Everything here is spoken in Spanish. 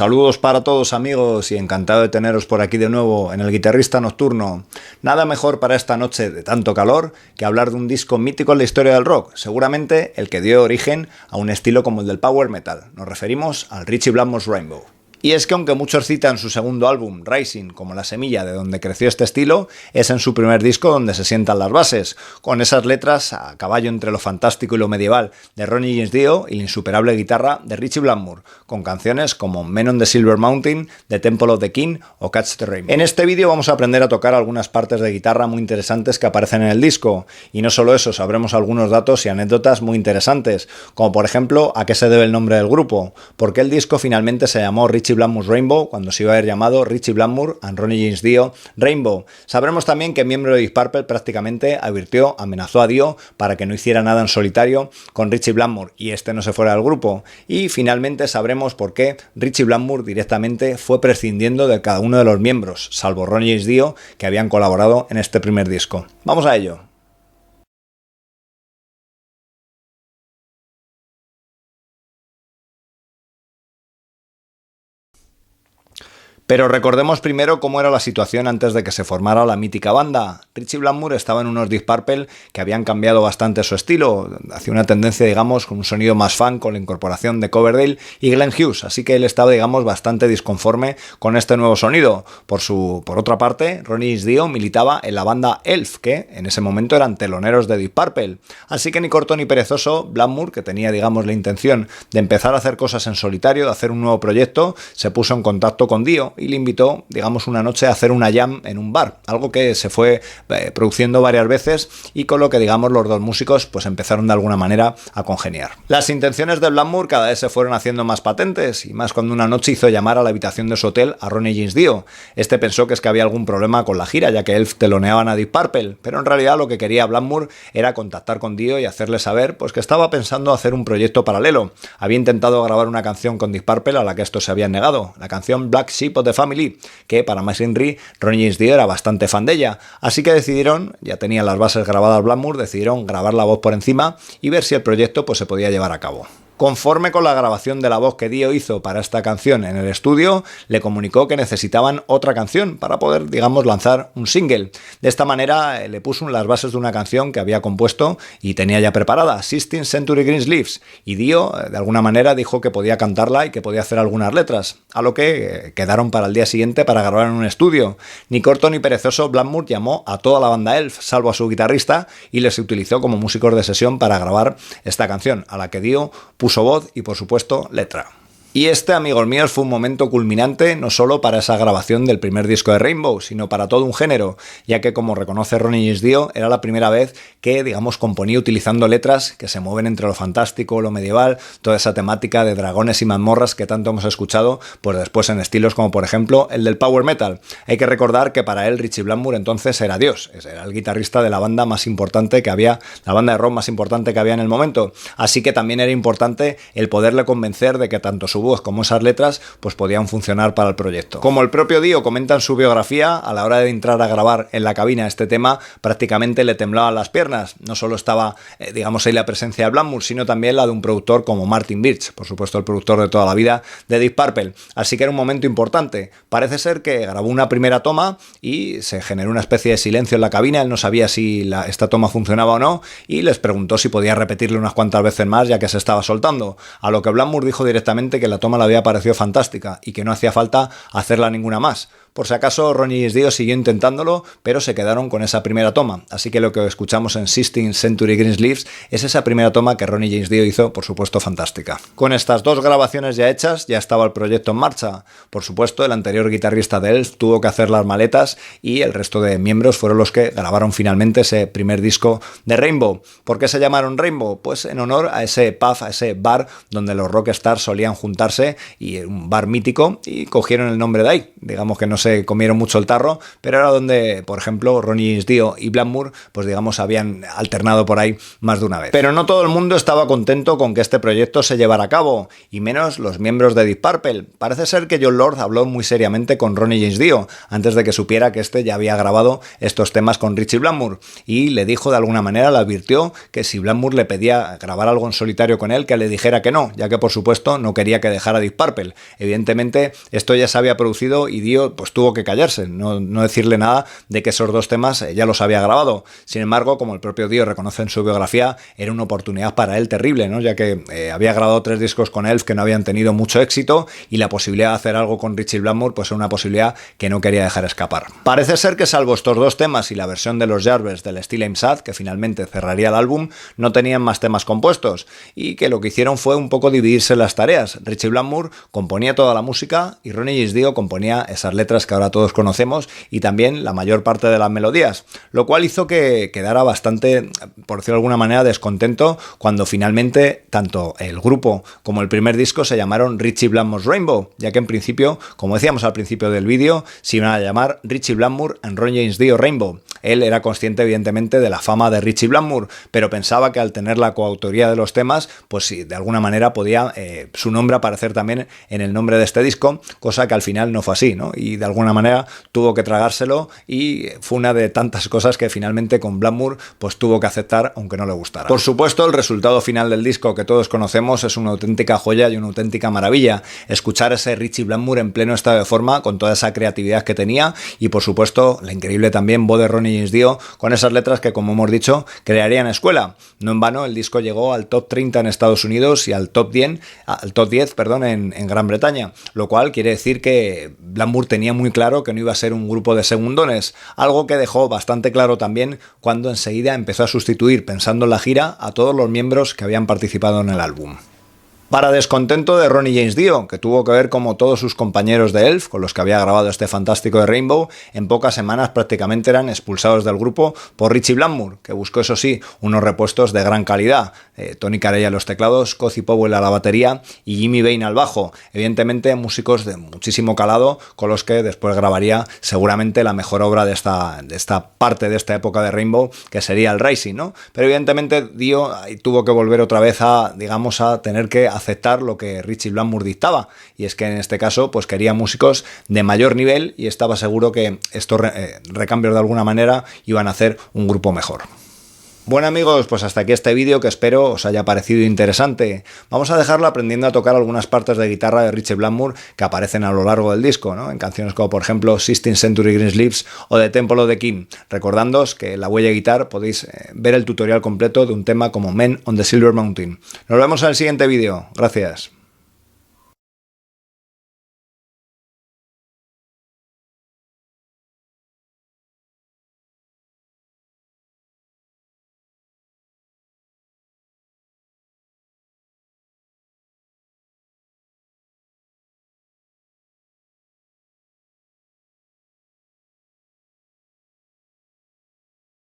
Saludos para todos amigos y encantado de teneros por aquí de nuevo en El Guitarrista Nocturno. Nada mejor para esta noche de tanto calor que hablar de un disco mítico en la historia del rock, seguramente el que dio origen a un estilo como el del power metal. Nos referimos al Ritchie Blackmore's Rainbow. Y es que aunque muchos citan su segundo álbum, Rising, como la semilla de donde creció este estilo, es en su primer disco donde se sientan las bases, con esas letras a caballo entre lo fantástico y lo medieval de Ronnie James Dio y la insuperable guitarra de Ritchie Blackmore, con canciones como Men on the Silver Mountain, The Temple of the King o Catch the Rainbow. En este vídeo vamos a aprender a tocar algunas partes de guitarra muy interesantes que aparecen en el disco, y no solo eso, sabremos algunos datos y anécdotas muy interesantes, como por ejemplo a qué se debe el nombre del grupo, por qué el disco finalmente se llamó Ritchie Blackmore's Rainbow cuando se iba a haber llamado Ritchie Blackmore and Ronnie James Dio Rainbow. Sabremos también que miembro de Deep Purple prácticamente amenazó a Dio para que no hiciera nada en solitario con Ritchie Blackmore y este no se fuera del grupo. Y finalmente sabremos por qué Ritchie Blackmore directamente fue prescindiendo de cada uno de los miembros, salvo Ronnie James Dio, que habían colaborado en este primer disco. Vamos a ello. Pero recordemos primero cómo era la situación antes de que se formara la mítica banda. Ritchie Blackmore estaba en unos Deep Purple que habían cambiado bastante su estilo, hacia una tendencia, digamos, con un sonido más funk, con la incorporación de Coverdale y Glenn Hughes, así que él estaba, digamos, bastante disconforme con este nuevo sonido. Por otra parte, Ronnie James Dio militaba en la banda Elf, que en ese momento eran teloneros de Deep Purple. Así que ni corto ni perezoso, Blackmore, que tenía, digamos, la intención de empezar a hacer cosas en solitario, de hacer un nuevo proyecto, se puso en contacto con Dio y le invitó, digamos, una noche a hacer una jam en un bar, algo que se fue produciendo varias veces y con lo que, digamos, los dos músicos pues empezaron de alguna manera a congeniar. Las intenciones de Blackmore cada vez se fueron haciendo más patentes y más cuando una noche hizo llamar a la habitación de su hotel a Ronnie James Dio. Este pensó que es que había algún problema con la gira, ya que Elf teloneaban a Deep Purple, pero en realidad lo que quería Blackmore era contactar con Dio y hacerle saber pues que estaba pensando hacer un proyecto paralelo. Había intentado grabar una canción con Deep Purple a la que estos se habían negado, la canción Black Sheep of the Family, que para más Henry, Ronnie James Dio era bastante fan de ella, así que decidieron, ya tenían las bases grabadas Blackmore, decidieron grabar la voz por encima y ver si el proyecto pues se podía llevar a cabo. Conforme con la grabación de la voz que Dio hizo para esta canción en el estudio, le comunicó que necesitaban otra canción para poder, digamos, lanzar un single. De esta manera le puso las bases de una canción que había compuesto y tenía ya preparada, 16th Century Greensleeves, y Dio, de alguna manera, dijo que podía cantarla y que podía hacer algunas letras, a lo que quedaron para el día siguiente para grabar en un estudio. Ni corto ni perezoso, Blackmore llamó a toda la banda Elf, salvo a su guitarrista, y les utilizó como músicos de sesión para grabar esta canción, a la que Dio puso voz y por supuesto letra. Y este, amigos míos, fue un momento culminante no solo para esa grabación del primer disco de Rainbow, sino para todo un género, ya que, como reconoce Ronnie James Dio, era la primera vez que, digamos, componía utilizando letras que se mueven entre lo fantástico, lo medieval, toda esa temática de dragones y mazmorras que tanto hemos escuchado, pues después en estilos como, por ejemplo, el del power metal. Hay que recordar que para él Ritchie Blackmore entonces era Dios, era el guitarrista de la banda más importante que había, la banda de rock más importante que había en el momento, así que también era importante el poderle convencer de que tanto su voz como esas letras pues podían funcionar para el proyecto. Como el propio Dio comenta en su biografía, a la hora de entrar a grabar en la cabina este tema prácticamente le temblaban las piernas. No solo estaba digamos ahí la presencia de Blackmore, sino también la de un productor como Martin Birch, por supuesto el productor de toda la vida de Deep Purple, así que era un momento importante. Parece ser que grabó una primera toma y se generó una especie de silencio en la cabina, él no sabía si esta toma funcionaba o no y les preguntó si podía repetirle unas cuantas veces más ya que se estaba soltando, a lo que Blackmore dijo directamente que la toma le había parecido fantástica y que no hacía falta hacerla ninguna más. Por si acaso, Ronnie James Dio siguió intentándolo, pero se quedaron con esa primera toma. Así que lo que escuchamos en 16th Century Greensleeves es esa primera toma que Ronnie James Dio hizo, por supuesto, fantástica. Con estas dos grabaciones ya hechas, ya estaba el proyecto en marcha. Por supuesto, el anterior guitarrista de Elf tuvo que hacer las maletas y el resto de miembros fueron los que grabaron finalmente ese primer disco de Rainbow. ¿Por qué se llamaron Rainbow? Pues en honor a ese pub, a ese bar donde los rockstars solían juntarse, y un bar mítico, y cogieron el nombre de ahí. Digamos que no se comieron mucho el tarro, pero era donde, por ejemplo, Ronnie James Dio y Blackmore, pues digamos, habían alternado por ahí más de una vez. Pero no todo el mundo estaba contento con que este proyecto se llevara a cabo, y menos los miembros de Deep Purple. Parece ser que Jon Lord habló muy seriamente con Ronnie James Dio, antes de que supiera que este ya había grabado estos temas con Ritchie Blackmore, y le dijo de alguna manera, le advirtió que si Blackmore le pedía grabar algo en solitario con él, que le dijera que no, ya que por supuesto no quería que dejara Deep Purple. Evidentemente esto ya se había producido y Dio pues tuvo que callarse, no decirle nada de que esos dos temas ya los había grabado. Sin embargo, como el propio Dio reconoce en su biografía, era una oportunidad para él terrible, ¿no? Ya que había grabado 3 discos con Elf que no habían tenido mucho éxito, y la posibilidad de hacer algo con Ritchie Blackmore pues era una posibilidad que no quería dejar escapar. Parece ser que salvo estos dos temas y la versión de los Yardbirds del Still I'm Sad, que finalmente cerraría el álbum, no tenían más temas compuestos, y que lo que hicieron fue un poco dividirse las tareas. Ritchie Blackmore componía toda la música y Ronnie James Dio componía esas letras que ahora todos conocemos y también la mayor parte de las melodías, lo cual hizo que quedara bastante, por decirlo de alguna manera, descontento cuando finalmente tanto el grupo como el primer disco se llamaron Ritchie Blackmore's Rainbow, ya que en principio, como decíamos al principio del vídeo, se iban a llamar Ritchie Blackmore and Ronnie James Dio Rainbow. Él era consciente evidentemente de la fama de Ritchie Blackmore, pero pensaba que al tener la coautoría de los temas, pues sí, de alguna manera podía su nombre aparecer también en el nombre de este disco, cosa que al final no fue así, ¿no? Y de alguna manera tuvo que tragárselo, y fue una de tantas cosas que finalmente con Blackmore pues tuvo que aceptar, aunque no le gustara. Por supuesto, el resultado final del disco que todos conocemos es una auténtica joya y una auténtica maravilla. Escuchar ese Ritchie Blackmore en pleno estado de forma, con toda esa creatividad que tenía, y por supuesto la increíble también voz de Ronnie James Dio, con esas letras que, como hemos dicho, crearían escuela. No en vano el disco llegó al top 30 en Estados Unidos y al top 10 en Gran Bretaña, lo cual quiere decir que Blackmore tenía muy claro que no iba a ser un grupo de segundones, algo que dejó bastante claro también cuando enseguida empezó a sustituir, pensando en la gira, a todos los miembros que habían participado en el álbum. Para descontento de Ronnie James Dio, que tuvo que ver como todos sus compañeros de Elf, con los que había grabado este fantástico de Rainbow, en pocas semanas prácticamente eran expulsados del grupo por Ritchie Blackmore, que buscó, eso sí, unos repuestos de gran calidad. Tony Carey a los teclados, Cozy Powell a la batería y Jimmy Bain al bajo. Evidentemente músicos de muchísimo calado, con los que después grabaría seguramente la mejor obra de esta parte de esta época de Rainbow, que sería el Rising, ¿no? Pero evidentemente Dio tuvo que volver otra vez a tener que aceptar lo que Ritchie Blackmore dictaba, y es que en este caso pues quería músicos de mayor nivel, y estaba seguro que estos recambios de alguna manera iban a hacer un grupo mejor. Bueno amigos, pues hasta aquí este vídeo, que espero os haya parecido interesante. Vamos a dejarlo aprendiendo a tocar algunas partes de guitarra de Ritchie Blackmore que aparecen a lo largo del disco, ¿no? En canciones como por ejemplo 16th Century Greensleeves o The Temple of the King. Recordándoos que en la huella guitar podéis ver el tutorial completo de un tema como Men on the Silver Mountain. Nos vemos en el siguiente vídeo. Gracias.